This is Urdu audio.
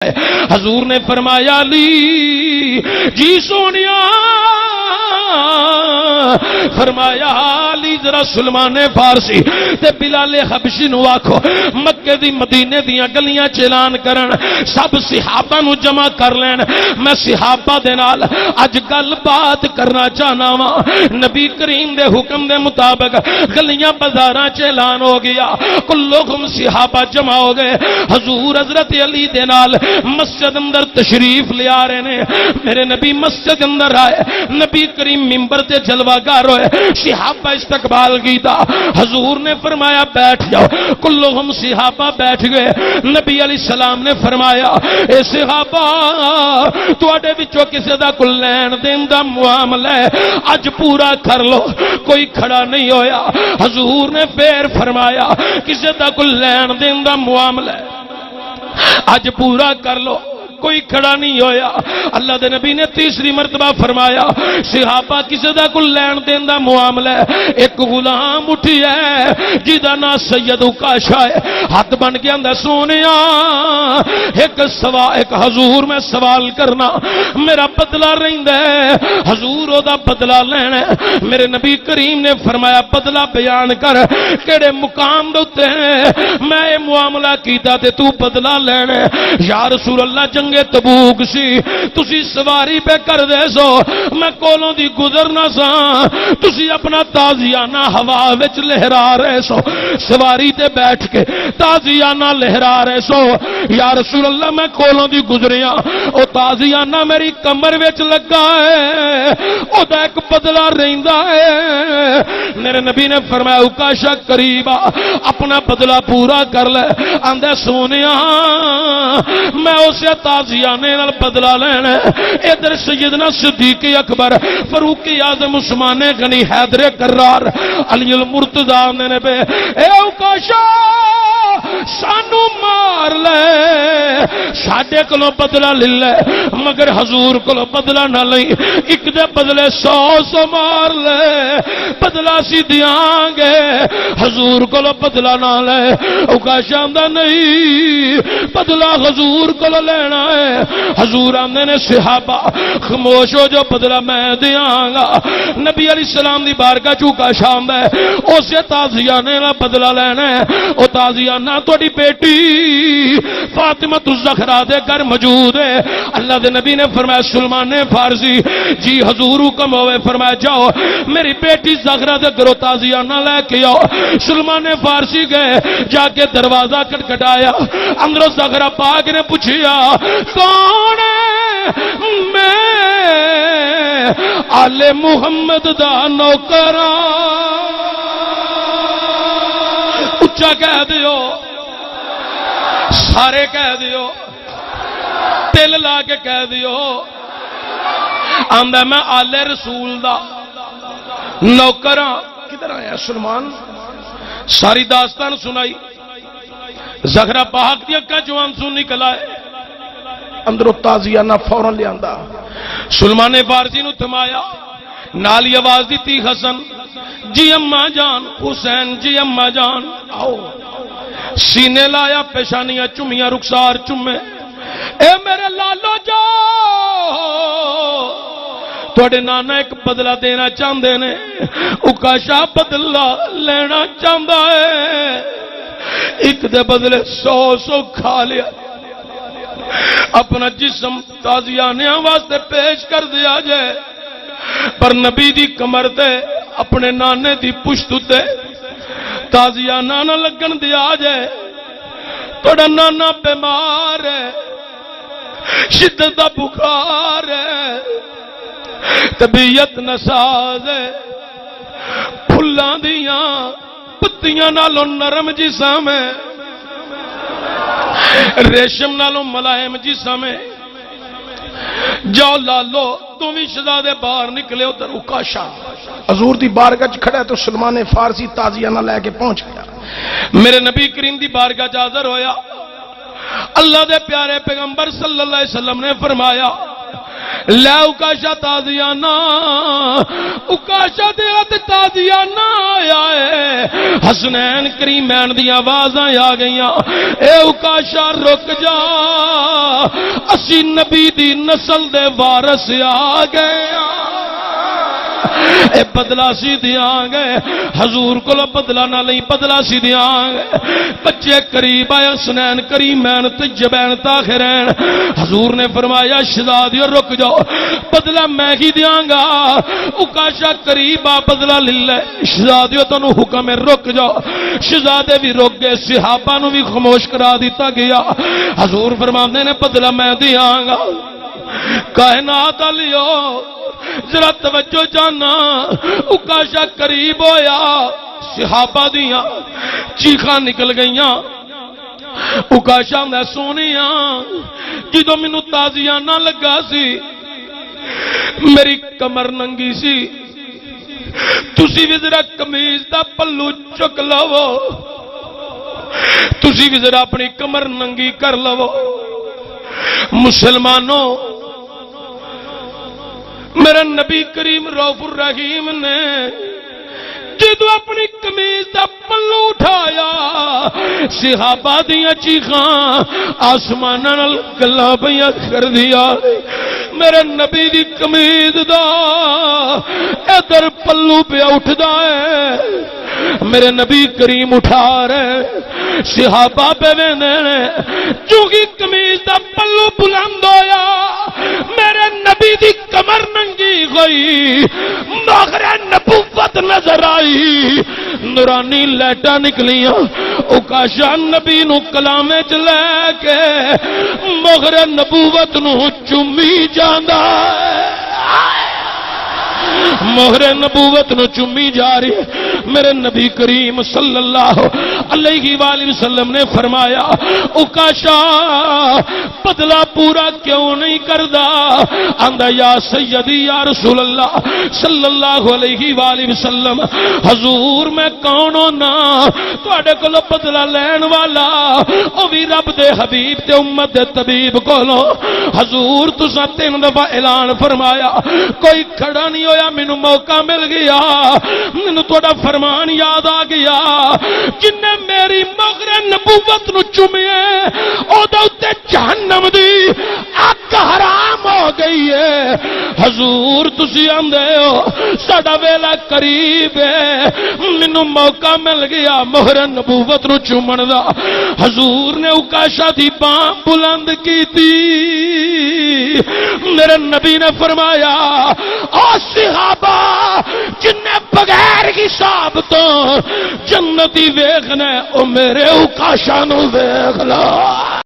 حضور نے فرمایا علی جی سونیا، فرمایا علی ذرا سلمان فارسی تے بلال حبشی نو آکھو مکے دی مدینے دیاں گلیاں چلان کرن، سب صحابہ نو جمع کر لین، میں صحابہ دے نال اج گل بات کرنا چاہنا وا۔ نبی کریم دے حکم دے مطابق گلیاں بازاراں چلان ہو گیا، کلہم صحابہ جمع ہو گئے، حضور حضرت علی دے نال مسجد اندر تشریف لے آ رہے نے۔ میرے نبی مسجد اندر آئے، نبی کریم منبر تے جلوہ گار ہوئے، صحابہ استقبال کیتا، حضور نے فرمایا بیٹھ جاؤ، کلہم صحابہ بیٹھ گئے۔ نبی علیہ السلام نے فرمایا اے صحابہ تواڈے وچوں کسے دا کوئی لین دین دا معاملہ ہے اج پورا کر لو، کوئی کھڑا نہیں ہویا۔ حضور نے پھر فرمایا کسے دا کوئی لین دین دا معاملہ ہے اج پورا کر لو، کوئی کھڑا نہیں ہویا۔ اللہ دے نبی نے تیسری مرتبہ فرمایا صحابہ کسے دا کوئی لین دین دا معاملہ ہے، ایک غلام اٹھی ہے جیدا نا سید اکاشا ہے، ہاتھ بن کے اندر سونیا ایک حضور میں سوال کرنا، میرا بدلہ رہندا ہے، حضور او دا بدلہ لینا ہے۔ میرے نبی کریم نے فرمایا بدلہ بیان کر، کیڑے مقام دے اوتے میں اے معاملہ کیتا تے تو بدلہ لینا ہے؟ یا رسول اللہ جنگ تبوک سی، تسی سواری پہ کر دے سو، میں کولوں دی گزرنا سا، تسی اپنا تازیانہ ہوا وچ لہرا رہے سو، سواری تے بیٹھ کے تازیانہ لہرا رہے سو۔ یا رسول اللہ میں کولوں دی گزریاں، او تازیانہ میری کمر وچ لگا ہے، او دا ایک بدلہ رہندا ہے۔ میرے نبی نے فرمایا اکاشا قریبا اپنا بدلہ پورا کر لے، آندے سونیا میں اسے تازیانے نال بدلہ لینا۔ ادھر سیدنا صدیق اکبر، فاروق اعظم، عثمان غنی، حیدر کرار، علی المرتضی نے پہ اے اوکاشا سانو مار لے، ساڈے کولوں بدلہ لے لے، مگر حضور کولوں بدلہ نہ لئی، ایک دے بدلے 100 مار لے، بدلہ سی دیاں گے، حضور کولوں بدلہ نہ لے۔ اوکاشا آندا نہیں بدلہ حضور کولوں لینا ہے۔ حضور آندے نے صحابہ خاموش ہو جو بدلہ میں دیاں گا۔ نبی علیہ السلام دی بارگاہ چوکا شام ہے، اسے تازیانے نال بدلہ لینا ہے۔ او تازیانہ تہاڈی بیٹی فاطمہ الزہرا دے گھر موجود ہے۔ اللہ دے نبی نے فرمایا سلمان فارسی جی حضور حکم ہوئے، فرمایا جاؤ میری بیٹی زہرا دے گھروں تازیانہ لے کے آؤ۔ سلمان فارسی گئے، جا کے دروازہ کھٹکھٹایا، اندروں زہرا پاک نے پوچھیا کون ہے؟ میں آل محمد دا نوکراں، اچھا کہہ دیو، سارے کہہ دیو، تل لا کے کہہ دیو، آندا میں آل رسول دا نوکراں۔ کدھر آیا سلمان؟ ساری داستان سنائی، زہرا پاک دی اکھاں چوں آنسو نکل آئے، اندروں تازیانہ فوراں لے آندا، سلمان فارسی نو تھمایا، نالی آواز دیتی حسن جی اماں جان، حسین جی اماں جان آؤ، سینے لایا، پیشانیاں چمیاں، رخسار چمے، اے میرے لالو جا تھوڑے نانا ایک بدلہ دینا چاہندے نے، اکاشا بدلہ لینا چاہندا ہے، ایک دے بدلے 100 کھا لیا، اپنا جسم تازیانے واسطے پیش کر دیا جائے، پر نبی دی کمر تے اپنے نانے دی پشت تے تازیانہ نہ لگن دیا جائے۔ تھوڑا نانا بیمار ہے، شدت دا بخار ہے، طبیعت نساز ہے، پھلاں دیاں پتیاں نالوں نرم جسم ہے، ریشم نالوں ملائم جسم ہے، جاؤ لالو تم بھی شہزادے باہر نکلے۔ ادھر اکاشا حضور دی بارگاہ کھڑا ہے تو سلمان فارسی تازیانہ لے کے پہنچ گیا، میرے نبی کریم دی بارگاہ حاضر ہویا۔ اللہ دے پیارے پیغمبر صلی اللہ علیہ وسلم نے فرمایا لے اکاشا تازیانہ، اکاشا دے ہاتھ تازیانہ آیا ہے، حسنین کریمین دی آوازاں آ گئیاں، اے اکاشا رک جا، اسی نبی دی نسل دے وارث آ گئے، اے بدلہ سی دیاں گے، حضور کو بدلہ نہ لئی، بدلہ سی دیاں گے، بچے قریب آئے، حسنین کریمین طیبین طاہرین، حضور نے فرمایا شہزادیو رک جاؤ، بدلہ میں ہی دیاں گا، اکاشا قریب آ بدلہ للہ، شہزادیو تنو حکم ہے رک جاؤ، شہزادے بھی رک گئے، صحابہ نو بھی خاموش کرا دیتا گیا، حضور فرماندے نے بدلہ میں دیاں گا، کائنات علیو ذرا توجہ جانا، اکاشا قریب ہویا، صحابہ دیاں چیخاں نکل گئیاں، اکاشا میں سونیاں جدو مینوں تازیانہ لگا سی میری کمر ننگی سی، تسی بھی ذرا قمیض دا پلو چک لو، تسی بھی ذرا اپنی کمر ننگی کر لو، مسلمانوں میرا نبی کریم رؤوف الرحیم نے جدو اپنی قمیض دا پلو اٹھایا، صحابہ دیاں چیخاں آسمان نال گلاں پیاں کر دیا، میرے نبی دی قمیض دا ادھر پلو پہ اٹھدا ہے، میرے نبی کریم اٹھا رہے، صحابہ پہ ویندے، چونکہ قمیض دا پلو بلند ہویا، میرے نبی دی کمر ننگی ہوئی، مغر نبوت نظر آئی، نورانی لیٹا نکلیاں، اکاشا نبی نو کلامے چ لے کے مغر نبوت نو چومی جاندا ہے، مہر نبوت نو چومی جا رہی ہے، میرے نبی کریم صلی اللہ علیہ وآلہ وسلم نے فرمایا اکاشا بدلہ پورا کیوں نہیں کردا؟ آندا یا سیدی یا رسول اللہ صلی اللہ علیہ وآلہ وسلم، حضور میں کون ہونا تواڈے کولوں بدلہ لین والا، او بھی رب دے حبیب تے امت دے طبیب کولوں، حضور تساں 3 دفعہ اعلان فرمایا، کوئی کھڑا نہیں ہویا، مینوں موقع مل گیا، مینوں تہاڈا فرمان یاد آ گیا، جن نے میری مغر نبوت نو چومیا او دے اوتے جہنم دی اگ حرام ہو گئی ہے، حضور تسی آندے ہو ساڈا ویلا قریب ہے، مینوں موقع مل گیا مہر نبوت نو چومن دا، حضور نے اکاشا دی باں بلند کیتی، میرے نبی نے فرمایا او صحابہ جن نے بغیر حساب تو جنتی ویکھنا او میرے اکاشا نو ویکھ لو۔